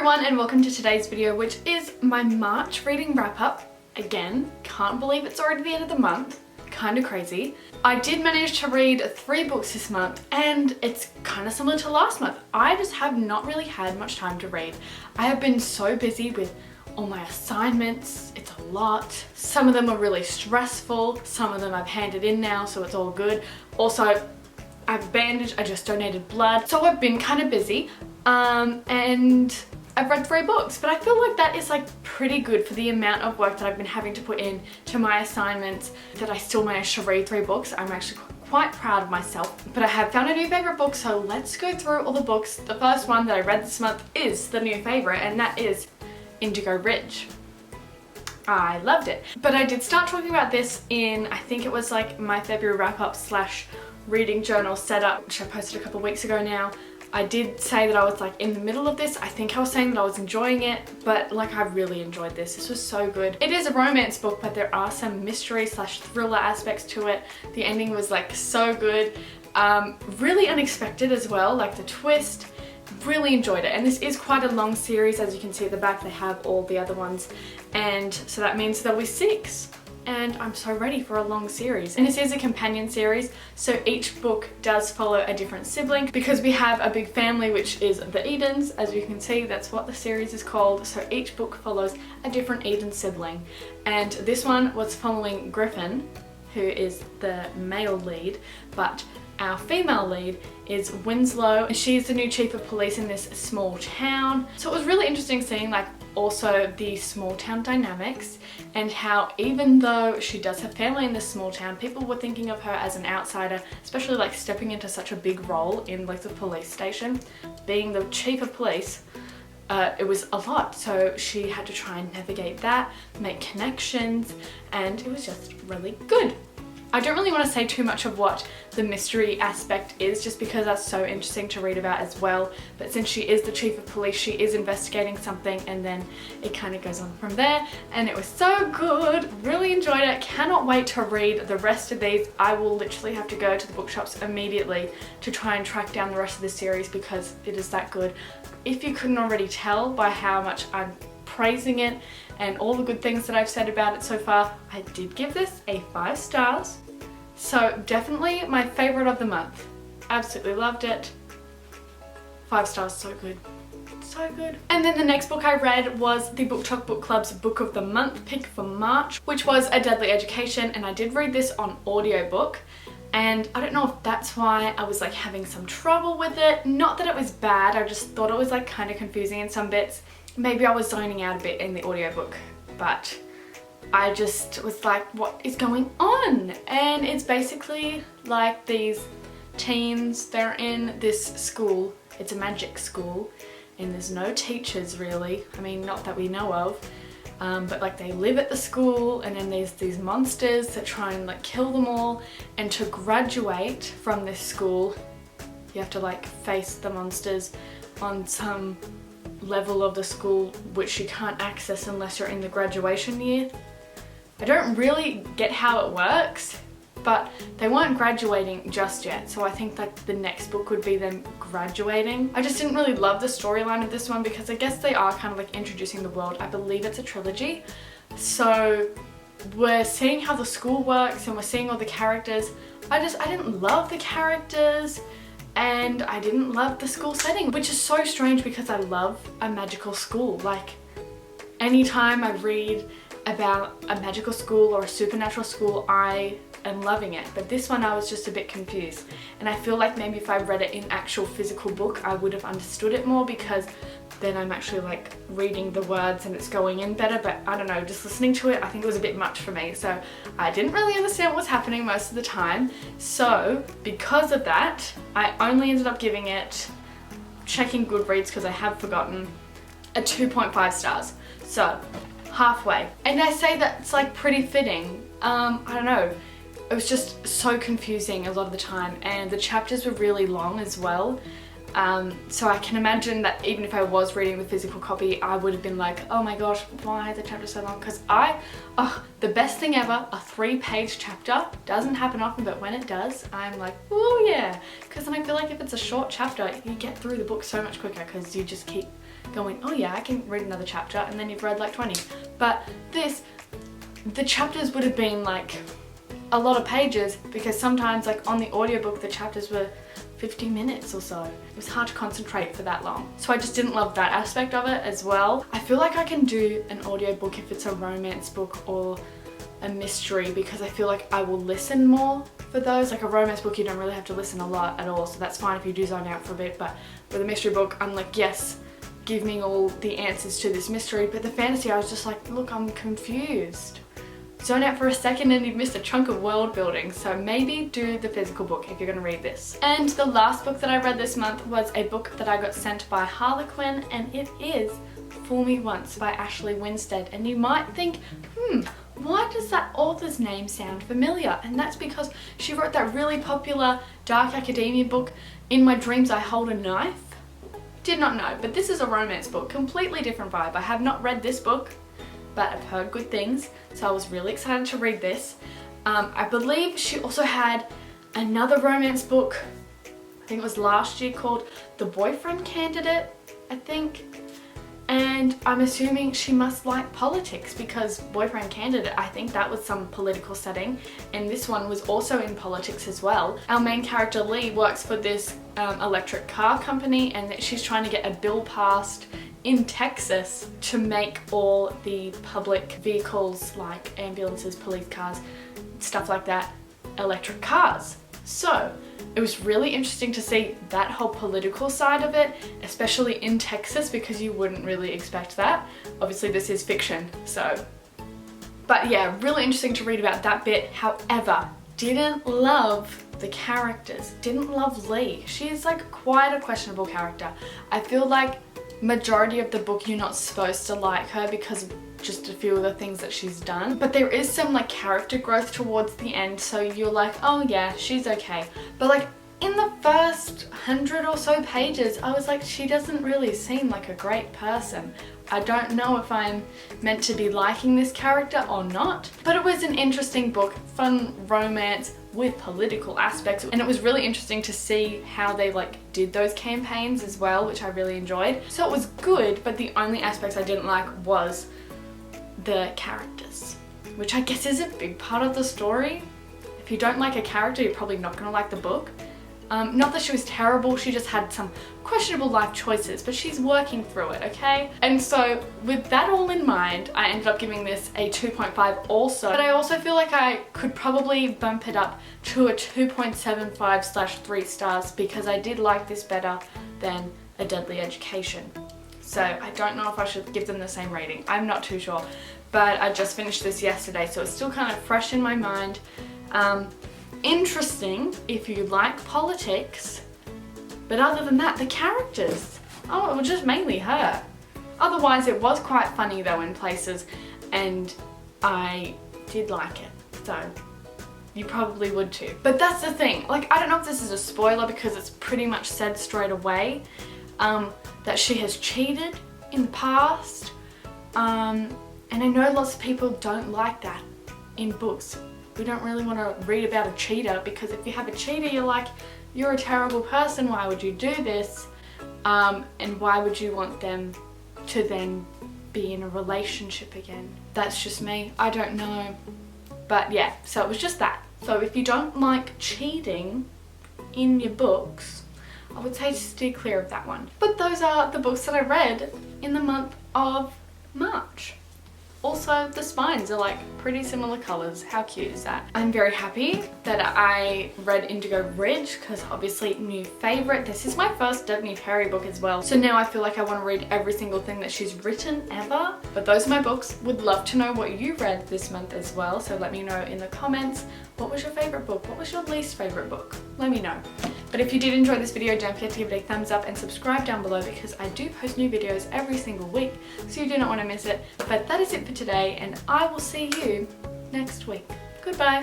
everyone and welcome to today's video, which is my March reading wrap up. Again, can't believe it's already the end of the month. Kind of crazy. I did manage to read 3 books this month and it's kind of similar to last month. I just have not really had much time to read. I have been so busy with all my assignments. It's a lot. Some of them are really stressful. Some of them I've handed in now, so it's all good. Also, I have a bandage. I just donated blood. So I've been kind of busy. And I've read 3 books, but I feel like that is like pretty good for the amount of work that I've been having to put in to my assignments, that I still managed to read 3 books. I'm actually quite proud of myself. But I have found a new favorite book, so let's go through all the books. The first one that I read this month is the new favorite, and that is Indigo Ridge. I loved it. But I did start talking about this in, I think it was like my February wrap-up slash reading journal setup, which I posted a couple weeks ago now. I did say that I was like in the middle of this. I think I was saying that I was enjoying it, but like I really enjoyed this. This was so good. It is a romance book, but there are some mystery slash thriller aspects to it. The ending was like so good. Really unexpected as well, like the twist. Really enjoyed it, and this is quite a long series. As you can see at the back, they have all the other ones, and so that means there'll be 6. And I'm so ready for a long series. And this is a companion series, so each book does follow a different sibling because we have a big family, which is the Edens. As you can see, that's what the series is called. So each book follows a different Eden sibling, and this one was following Griffin, who is the male lead, but our female lead is Winslow, and she's the new chief of police in this small town. So it was really interesting seeing like also the small town dynamics, and how even though she does have family in this small town, people were thinking of her as an outsider, especially like stepping into such a big role in like the police station. Being the chief of police, it was a lot, so she had to try and navigate that, make connections, and it was just really good. I don't really want to say too much of what the mystery aspect is, just because that's so interesting to read about as well. But since she is the chief of police, she is investigating something, and then it kind of goes on from there. And it was so good. Really enjoyed it. Cannot wait to read the rest of these. I will literally have to go to the bookshops immediately to try and track down the rest of the series because it is that good. If you couldn't already tell by how much I'm praising it and all the good things that I've said about it so far, I did give this a 5 stars. So definitely my favorite of the month. Absolutely loved it. 5 stars, so good. So good. And then the next book I read was the Book Talk Book Club's Book of the Month pick for March, which was A Deadly Education, and I did read this on audiobook. And I don't know if that's why I was like having some trouble with it. Not that it was bad, I just thought it was like kind of confusing in some bits. Maybe I was zoning out a bit in the audiobook, but I just was like, what is going on? And it's basically like these teens, they're in this school. It's a magic school, and there's no teachers really. I mean, not that we know of. But like they live at the school, and then there's these monsters that try and like kill them all. And to graduate from this school, you have to like face the monsters on some level of the school which you can't access unless you're in the graduation year. I don't really get how it works, but they weren't graduating just yet, so I think like the next book would be them graduating. I just didn't really love the storyline of this one because I guess they are kind of like introducing the world. I believe it's a trilogy, so we're seeing how the school works and we're seeing all the characters. I didn't love the characters, and I didn't love the school setting, which is so strange because I love a magical school. Like anytime I read about a magical school or a supernatural school, I am loving it. But this one I was just a bit confused, and I feel like maybe if I read it in actual physical book I would have understood it more, because then I'm actually like reading the words and it's going in better. But I don't know, just listening to it I think it was a bit much for me, so I didn't really understand what was happening most of the time. So because of that, I only ended up giving it, checking Goodreads because I have forgotten, a 2.5 stars. So halfway. And I say that's like pretty fitting. I don't know, it was just so confusing a lot of the time, and the chapters were really long as well. So I can imagine that even if I was reading the physical copy, I would have been like, oh my gosh, why are the chapters so long? Because the best thing ever, a 3-page chapter. Doesn't happen often, but when it does, I'm like, oh yeah. Because then I feel like if it's a short chapter, you get through the book so much quicker because you just keep going, oh yeah, I can read another chapter, and then you've read like 20. But this, the chapters would have been like a lot of pages, because sometimes like on the audiobook the chapters were 50 minutes or so. It was hard to concentrate for that long. So I just didn't love that aspect of it as well. I feel like I can do an audiobook if it's a romance book or a mystery, because I feel like I will listen more for those. Like a romance book, you don't really have to listen a lot at all, so that's fine if you do zone out for a bit. But with a mystery book, I'm like, yes, give me all the answers to this mystery. But the fantasy, I was just like, look, I'm confused. Zone out for a second and you've missed a chunk of world building. So maybe do the physical book if you're gonna read this. And the last book that I read this month was a book that I got sent by Harlequin, and it is Fool Me Once by Ashley Winstead. And you might think, why does that author's name sound familiar? And that's because she wrote that really popular dark academia book, In My Dreams I Hold a Knife. Did not know, but this is a romance book, completely different vibe. I have not read this book, but I've heard good things, so I was really excited to read this. I believe she also had another romance book, I think it was last year, called The Boyfriend Candidate, I think. And I'm assuming she must like politics, because Boyfriend Candidate, I think that was some political setting, and this one was also in politics as well. Our main character Lee works for this electric car company, and she's trying to get a bill passed in Texas to make all the public vehicles like ambulances, police cars, stuff like that, electric cars. So it was really interesting to see that whole political side of it, especially in Texas, because you wouldn't really expect that. Obviously this is fiction, so. But yeah, really interesting to read about that bit. However, didn't love the characters, didn't love Lee. She is like quite a questionable character. I feel like majority of the book you're not supposed to like her because of just a few of the things that she's done, but there is some like character growth towards the end, so you're like, oh yeah, she's okay. But like in the first 100 or so pages, I was like, she doesn't really seem like a great person. I don't know if I'm meant to be liking this character or not, but it was an interesting book, fun romance with political aspects, and it was really interesting to see how they like did those campaigns as well, which I really enjoyed. So it was good, but the only aspects I didn't like was the characters, which I guess is a big part of the story. If you don't like a character, you're probably not gonna like the book. Not that she was terrible, she just had some questionable life choices, but she's working through it, okay? And so with that all in mind, I ended up giving this a 2.5 also, but I also feel like I could probably bump it up to a 2.75/3 stars, because I did like this better than A Deadly Education. So I don't know if I should give them the same rating. I'm not too sure, but I just finished this yesterday, so it's still kind of fresh in my mind. Interesting if you like politics, but other than that, the characters, oh, it was just mainly her. Otherwise, it was quite funny though in places, and I did like it, so you probably would too. But that's the thing, like, I don't know if this is a spoiler because it's pretty much said straight away, that she has cheated in the past, and I know lots of people don't like that in books. We don't really want to read about a cheater, because if you have a cheater, you're like, you're a terrible person, why would you do this? And why would you want them to then be in a relationship again? That's just me, I don't know. But yeah, so it was just that. So if you don't like cheating in your books, I would say steer clear of that one. But those are the books that I read in the month of March. Also, the spines are like pretty similar colours. How cute is that? I'm very happy that I read Indigo Ridge, because obviously new favourite. This is my first Debney Perry book as well. So now I feel like I want to read every single thing that she's written ever. But those are my books. Would love to know what you read this month as well. So let me know in the comments. What was your favourite book? What was your least favourite book? Let me know. But if you did enjoy this video, don't forget to give it a thumbs up and subscribe down below, because I do post new videos every single week, so you do not want to miss it. But that is it for today, and I will see you next week. Goodbye.